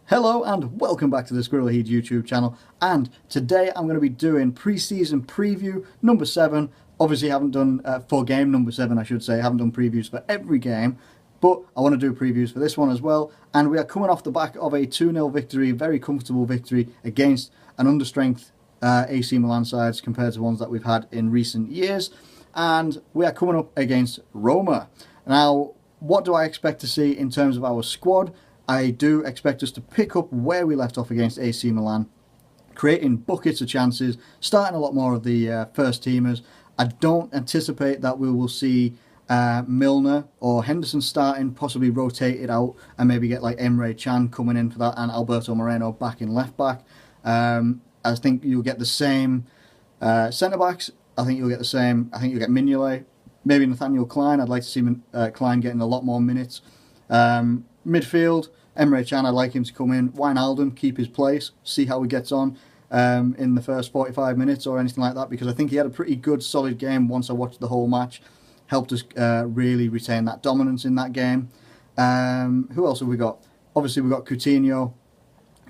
Hello and welcome back to the Squirrel Heed YouTube channel, and today I'm going to be doing pre-season preview number 7. Obviously I haven't done for game number 7, I should say. I haven't done previews for every game, but I want to do previews for this one as well. And we are coming off the back of a 2-0 victory, very comfortable victory against an understrength AC Milan sides compared to ones that we've had in recent years. And we are coming up against Roma. Now, what do I expect to see in terms of our squad? I do expect us to pick up where we left off against AC Milan, creating buckets of chances, starting a lot more of the first teamers. I don't anticipate that we will see Milner or Henderson starting, possibly rotated out, and maybe get like Emre Can coming in for that, and Alberto Moreno back in left back. I think you'll get the same centre backs. I think you'll get the same. I think you'll get Mignolet, maybe Nathaniel Klein. I'd like to see Klein getting a lot more minutes. Midfield, Emre Can, I'd like him to come in. Wijnaldum, keep his place, see how he gets on in the first 45 minutes or anything like that, because I think he had a pretty good, solid game once I watched the whole match. Helped us really retain that dominance in that game. Who else have we got? Obviously, we've got Coutinho,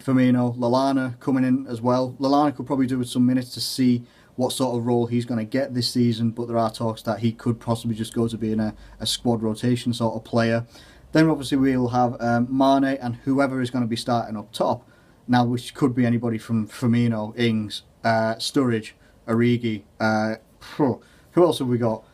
Firmino, Lallana coming in as well. Lallana could probably do with some minutes to see what sort of role he's going to get this season, but there are talks that he could possibly just go to being a squad rotation sort of player. Then obviously we'll have Mane and whoever is going to be starting up top. Now, which could be anybody from Firmino, Ings, Sturridge, Origi. Who else have we got?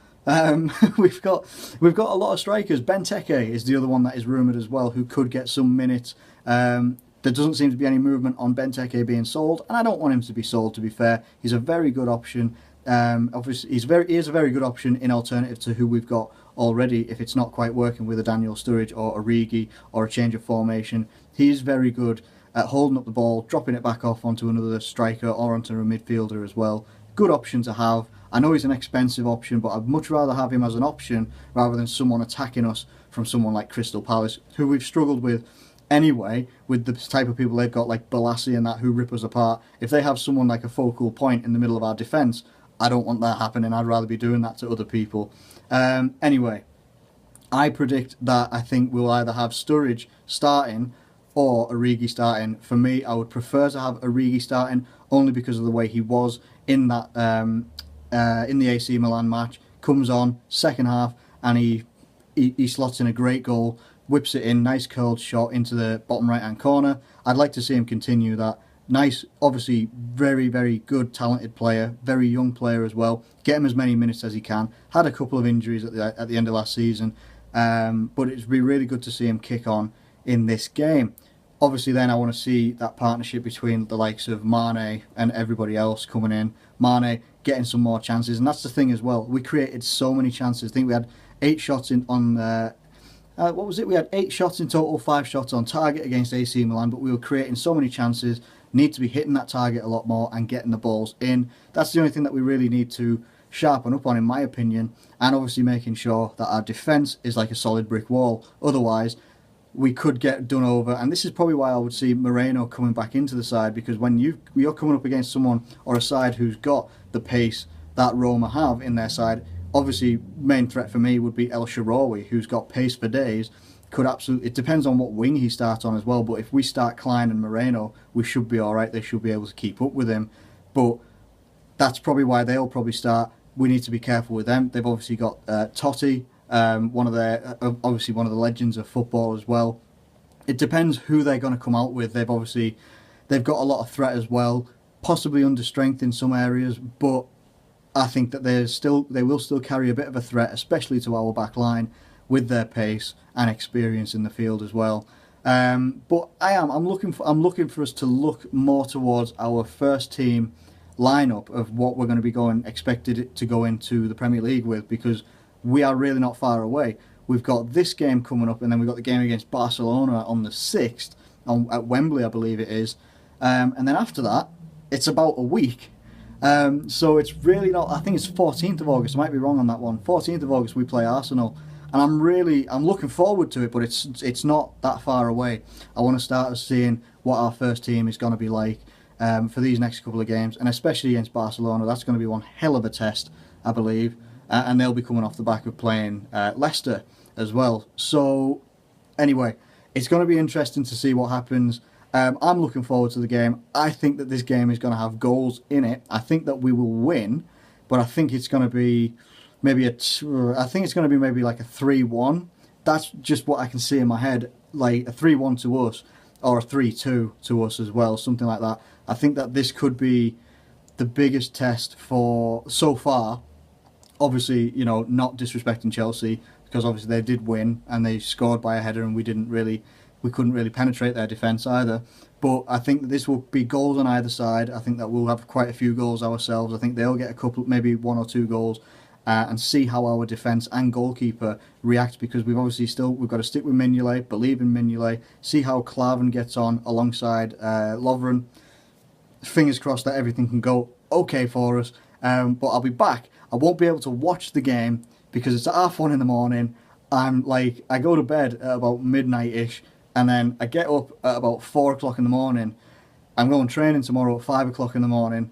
We've got a lot of strikers. Benteke is the other one that is rumoured as well, who could get some minutes. There doesn't seem to be any movement on Benteke being sold, and I don't want him to be sold, to be fair. He's a very good option. Obviously, he is a very good option in alternative to who we've got already. If it's not quite working with a Daniel Sturridge or Origi or a change of formation, he's very good at holding up the ball, dropping it back off onto another striker or onto a midfielder as well. Good option to have. I know he's an expensive option, but I'd much rather have him as an option rather than someone attacking us from someone like Crystal Palace, who we've struggled with anyway, with the type of people they've got like Balassi and that, who rip us apart. If they have someone like a focal point in the middle of our defence, I don't want that happening. I'd rather be doing that to other people. Anyway, I predict that I think we'll either have Sturridge starting or Origi starting. For me, I would prefer to have Origi starting, only because of the way he was in that in the AC Milan match. Comes on second half and he slots in a great goal, whips it in, nice curled shot into the bottom right hand corner. I'd like to see him continue that. Nice, obviously very, very good, talented player, very young player as well. Get him as many minutes as he can. Had a couple of injuries at the end of last season, but it'd be really good to see him kick on in this game. Obviously then I want to see that partnership between the likes of Mane and everybody else coming in. Mane getting some more chances, and that's the thing as well. We created so many chances. I think we had 8 shots what was it? We had 8 shots in total, 5 shots on target against AC Milan, but we were creating so many chances. Need to be hitting that target a lot more and getting the balls in. That's the only thing that we really need to sharpen up on, in my opinion, and obviously making sure that our defence is like a solid brick wall. Otherwise, we could get done over, and this is probably why I would see Moreno coming back into the side, because when you're coming up against someone or a side who's got the pace that Roma have in their side, obviously main threat for me would be El Shaarawy, who's got pace for days. Could absolutely, it depends on what wing he starts on as well, but if we start Klein and Moreno, we should be alright. They should be able to keep up with him, but that's probably why they'll probably start. We need to be careful with them. They've obviously got Totti, obviously one of the legends of football as well. It depends who they're going to come out with. They've got a lot of threat as well, possibly under strength in some areas, but I think that they will still carry a bit of a threat, especially to our back line, with their pace and experience in the field as well. But I'm looking for us to look more towards our first team lineup of what we're going to be expected to go into the Premier League with, because we are really not far away. We've got this game coming up, and then we've got the game against Barcelona on the 6th at Wembley, I believe it is. And then after that, it's about a week. So it's really not. I think it's 14th of August. I might be wrong on that one. 14th of August we play Arsenal. And I'm looking forward to it, but it's not that far away. I want to start seeing what our first team is going to be like for these next couple of games, and especially against Barcelona. That's going to be one hell of a test, I believe, and they'll be coming off the back of playing Leicester as well. So anyway, it's going to be interesting to see what happens. I'm looking forward to the game. I think that this game is going to have goals in it. I think that we will win, but I think it's going to be maybe I think it's going to be maybe like a 3-1. That's just what I can see in my head, like a 3-1 to us or a 3-2 to us as well, something like that. I think that this could be the biggest test for so far. Obviously, you know, not disrespecting Chelsea, because obviously they did win and they scored by a header and we couldn't really penetrate their defence either. But I think that this will be goals on either side. I think that we'll have quite a few goals ourselves. I think they'll get a couple, maybe 1 or 2 goals, and see how our defence and goalkeeper react, because we've got to stick with Mignolet, believe in Mignolet, see how Klavan gets on alongside Lovren. Fingers crossed that everything can go okay for us. But I'll be back. I won't be able to watch the game because it's at 1:30 in the morning. I go to bed at about midnight-ish, and then I get up at about 4 o'clock in the morning. I'm going training tomorrow at 5 o'clock in the morning.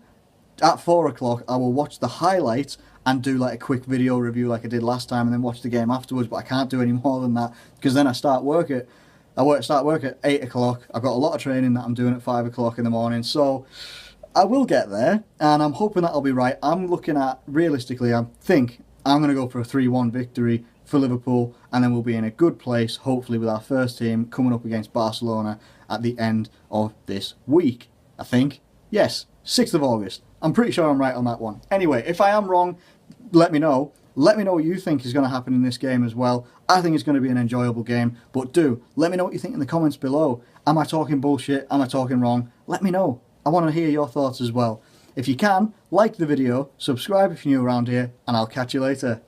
At 4 o'clock, I will watch the highlights and do like a quick video review like I did last time, and then watch the game afterwards. But I can't do any more than that, because then I start work at 8 o'clock. I've got a lot of training that I'm doing at 5 o'clock in the morning, so I will get there, and I'm hoping that I'll be right. I'm looking at, realistically, I think I'm going to go for a 3-1 victory for Liverpool, and then we'll be in a good place, hopefully, with our first team coming up against Barcelona at the end of this week. I think, yes, 6th of August. I'm pretty sure I'm right on that one. Anyway, if I am wrong, let me know. Let me know what you think is going to happen in this game as well. I think it's going to be an enjoyable game, but do let me know what you think in the comments below. Am I talking bullshit? Am I talking wrong? Let me know. I want to hear your thoughts as well. If you can, like the video, subscribe if you're new around here, and I'll catch you later.